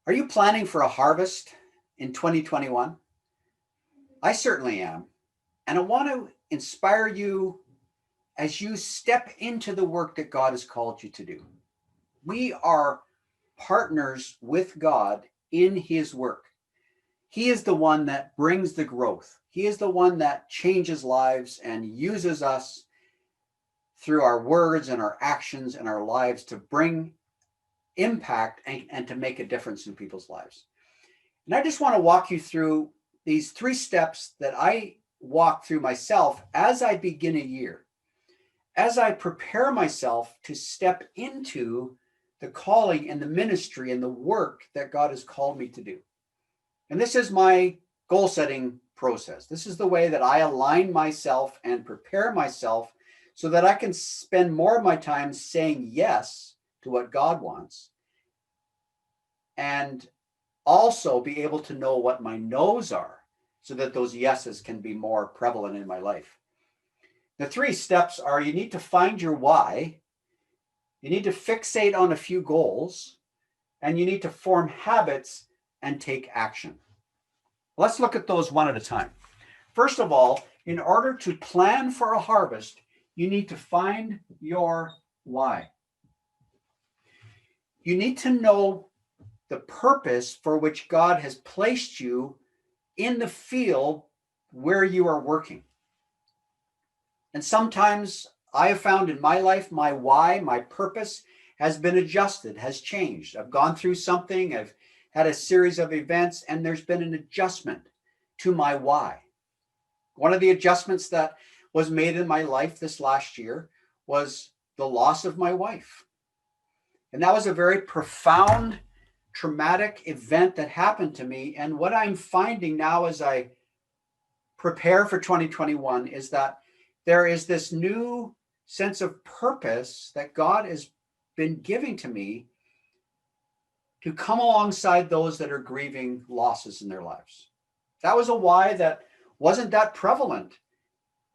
Are you planning for a harvest in 2021? I certainly am. And I want to inspire you as you step into the work that God has called you to do. We are partners with God in His work. He is the one that brings the growth. He is the one that changes lives and uses us through our words and our actions and our lives to bring impact and to make a difference in people's lives. And I just want to walk you through these 3 steps that I walk through myself as I begin a year, as I prepare myself to step into the calling and the ministry and the work that God has called me to do. And this is my goal setting process. This is the way that I align myself and prepare myself so that I can spend more of my time saying yes to what God wants and also be able to know what my no's are so that those yeses can be more prevalent in my life. The 3 steps are: you need to find your why, you need to fixate on a few goals, and you need to form habits and take action. Let's look at those one at a time. First of all, in order to plan for a harvest, you need to find your why. You need to know the purpose for which God has placed you in the field where you are working. And sometimes I have found in my life, my why, my purpose has been adjusted, has changed. I've gone through something, I've had a series of events, and there's been an adjustment to my why. One of the adjustments that was made in my life this last year was the loss of my wife. And that was a very profound, traumatic event that happened to me. And what I'm finding now as I prepare for 2021 is that there is this new sense of purpose that God has been giving to me to come alongside those that are grieving losses in their lives. That was a why that wasn't that prevalent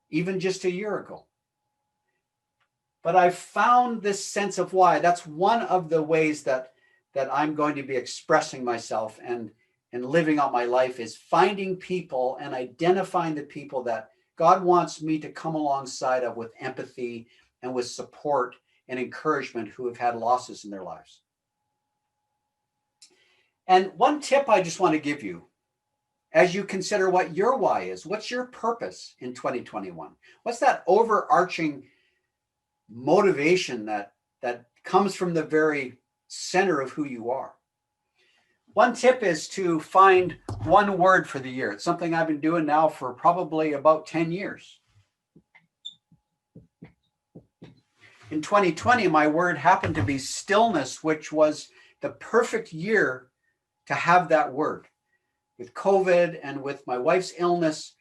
even just a year ago. But I've found this sense of why. That's one of the ways that I'm going to be expressing myself and living out my life, is finding people and identifying the people that God wants me to come alongside of with empathy and with support and encouragement who have had losses in their lives. And one tip I just want to give you as you consider what your why is, what's your purpose in 2021? What's that overarching motivation that comes from the very center of who you are? One tip is to find one word for the year. It's something I've been doing now for probably about 10 years. In 2020, my word happened to be stillness, which was the perfect year to have that word. With COVID and with my wife's illness,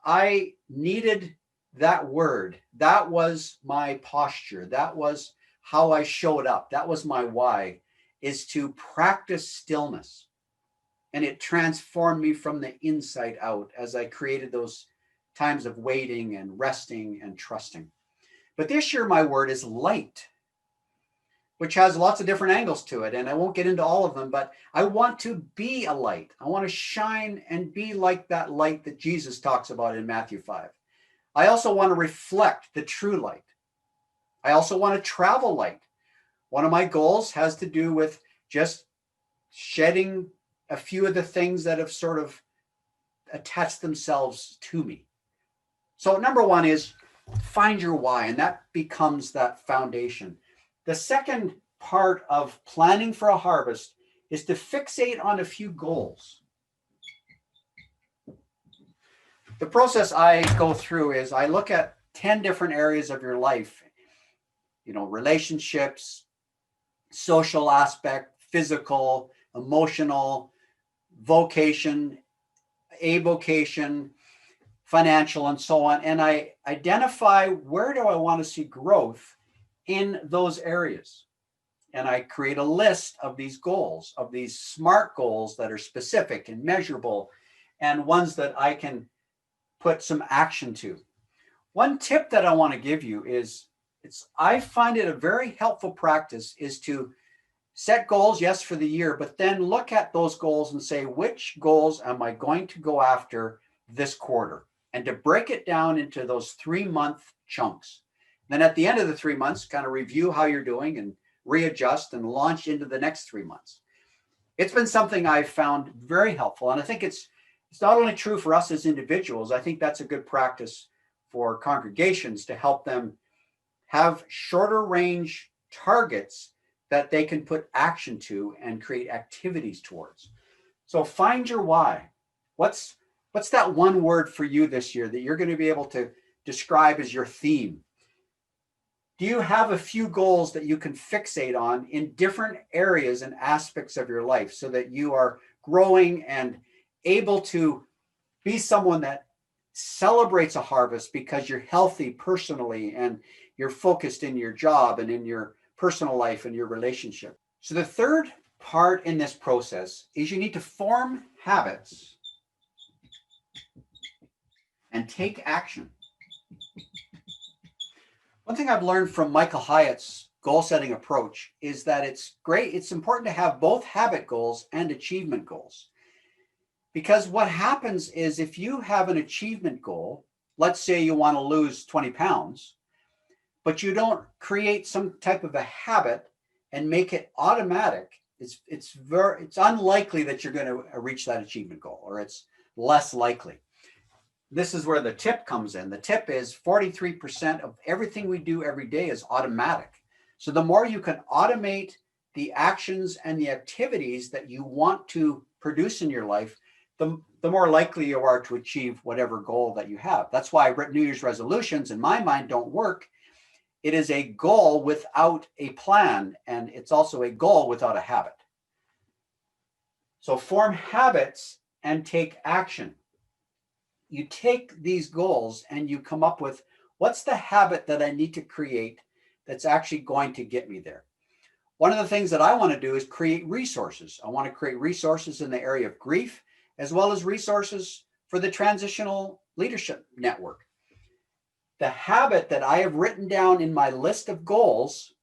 I needed that word. That was my posture. That was how I showed up. That was my why, is to practice stillness. And it transformed me from the inside out as I created those times of waiting and resting and trusting. But this year, my word is light, which has lots of different angles to it. And I won't get into all of them, but I want to be a light. I want to shine and be like that light that Jesus talks about in Matthew 5. I also want to reflect the true light. I also want to travel light. One of my goals has to do with just shedding a few of the things that have sort of attached themselves to me. So number one is find your why, and that becomes that foundation. The second part of planning for a harvest is to fixate on a few goals. The process I go through is I look at 10 different areas of your life, relationships, social aspect, physical, emotional, vocation, avocation, financial, and so on. And I identify where do I want to see growth in those areas. And I create a list of these goals, of these SMART goals that are specific and measurable, and ones that I can put some action to. One tip that I want to give you is I find it a very helpful practice is to Set goals, yes, for the year, but then look at those goals and say, which goals am I going to go after this quarter? And to break it down into those 3-month chunks. Then at the end of the 3 months, kind of review how you're doing and readjust and launch into the next 3 months. It's been something I've found very helpful. And I think it's not only true for us as individuals, I think that's a good practice for congregations to help them have shorter range targets that they can put action to and create activities towards. So find your why. What's that one word for you this year that you're going to be able to describe as your theme? Do you have a few goals that you can fixate on in different areas and aspects of your life so that you are growing and able to be someone that celebrates a harvest because you're healthy personally and you're focused in your job and in your personal life and your relationship? So the third part in this process is you need to form habits and take action. One thing I've learned from Michael Hyatt's goal setting approach is that it's important to have both habit goals and achievement goals. Because what happens is if you have an achievement goal, let's say you want to lose 20 pounds, but you don't create some type of a habit and make it automatic, it's unlikely that you're going to reach that achievement goal, or it's less likely. This is where the tip comes in. The tip is 43% of everything we do every day is automatic. So the more you can automate the actions and the activities that you want to produce in your life, the more likely you are to achieve whatever goal that you have. That's why New Year's resolutions, in my mind, don't work. It is a goal without a plan, and it's also a goal without a habit. So form habits and take action. You take these goals and you come up with, what's the habit that I need to create that's actually going to get me there? One of the things that I want to do is create resources. I want to create resources in the area of grief, as well as resources for the Transitional Leadership Network. The habit that I have written down in my list of goals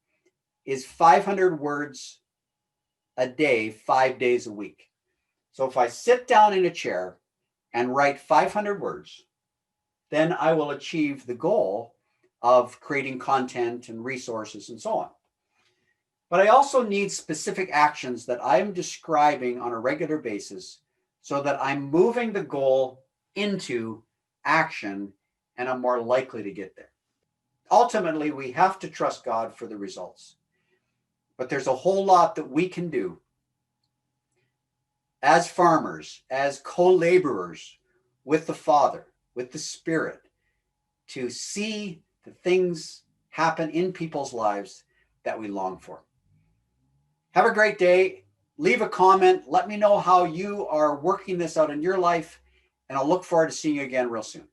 is 500 words a day, 5 days a week. So if I sit down in a chair and write 500 words, then I will achieve the goal of creating content and resources and so on. But I also need specific actions that I'm describing on a regular basis so that I'm moving the goal into action and I'm more likely to get there. Ultimately, we have to trust God for the results. But there's a whole lot that we can do as farmers, as co-laborers with the Father, with the Spirit, to see the things happen in people's lives that we long for. Have a great day. Leave a comment. Let me know how you are working this out in your life, and I'll look forward to seeing you again real soon.